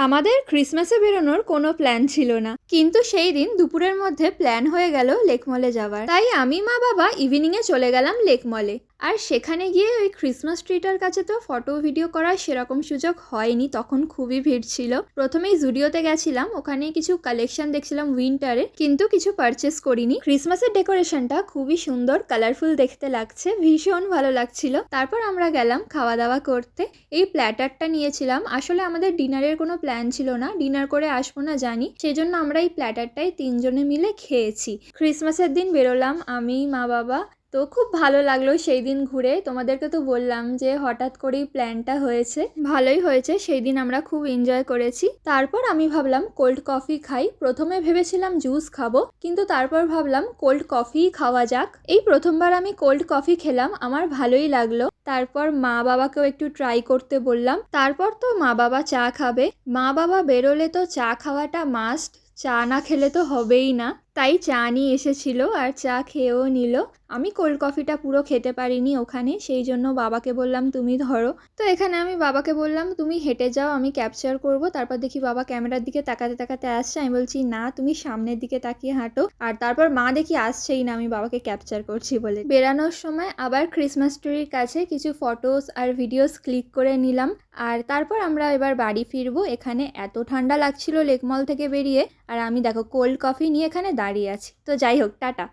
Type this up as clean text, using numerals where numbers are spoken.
আমাদের ক্রিসমাসে বেরোনোর কোনো প্ল্যান ছিল না, কিন্তু সেই দিন দুপুরের মধ্যে প্ল্যান হয়ে গেল লেক মলে যাওয়ার। তাই আমি মা বাবা ইভিনিংয়ে চলে গেলাম লেক মলে। আর সেখানে গিয়ে ওই ক্রিসমাস ট্রিটার কাছে তো ফটো ভিডিও করার সেরকম সুযোগ হয়নি, তখন খুবই ভিড় ছিল। প্রথমেই জুডিওতে গেছিলাম, ওখানে কিছু কালেকশন দেখছিলাম উইন্টারে, কিন্তু কিছু পারচেস করিনি। ক্রিসমাসের ডেকোরেশনটা খুবই সুন্দর, কালারফুল দেখতে লাগছে, ভীষণ ভালো লাগছিল। তারপর আমরা গেলাম খাওয়া দাওয়া করতে। এই প্ল্যাটারটা নিয়েছিলাম, আসলে আমাদের ডিনারের কোনো প্ল্যান ছিল না, ডিনার করে আসবো না জানি, সেই জন্য আমরা এই প্ল্যাটারটাই তিনজনে মিলে খেয়েছি। ক্রিসমাসের দিন বেরোলাম আমি মা বাবা, তো খুব ভালো লাগলো সেই দিন ঘুরে। তোমাদেরকে তো বললাম যে হঠাৎ করেই প্ল্যানটা হয়েছে, ভালোই হয়েছে। সেই দিন আমরা খুব এনজয় করেছি। তারপর আমি ভাবলাম কোল্ড কফি খাই। প্রথমে ভেবেছিলাম জুস খাবো, কিন্তু তারপর ভাবলাম কোল্ড কফিই খাওয়া যাক। এই প্রথমবার আমি কোল্ড কফি খেলাম, আমার ভালোই লাগলো। তারপর মা বাবাকেও একটু ট্রাই করতে বললাম। তারপর তো মা বাবা চা খাবে, মা বাবা বেরোলে তো চা খাওয়াটা মাস্ট, চা না খেলে তো হবেই না। তাই চা নিয়ে এসেছিল আর চা খেয়েও নিল। আমি কোল্ড কফিটা পুরো খেতে পারিনি ওখানে, সেই জন্য বাবাকে বললাম তুমি ধরো। তো এখানে আমি বাবাকে বললাম তুমি হেঁটে যাও, আমি ক্যাপচার করব। তারপর দেখি বাবা ক্যামেরার দিকে তাকাতে তাকাতে আসছে, আমি বলছি না তুমি সামনের দিকে তাকিয়ে হাঁটো। আর তারপর মা দেখি আসছেই না, আমি বাবাকে ক্যাপচার করছি বলে। বেরানোর সময় আবার ক্রিসমাস ট্রির কাছে কিছু ফটোস আর ভিডিওস ক্লিক করে নিলাম। আর তারপর আমরা এবার বাড়ি ফিরবো। এখানে এত ঠান্ডা লাগছিল লেক মল থেকে বেরিয়ে, আর আমি দেখো কোল্ড কফি নিয়ে এখানে দাঁড়িয়ে আছি। তো যাই হোক, টাটা।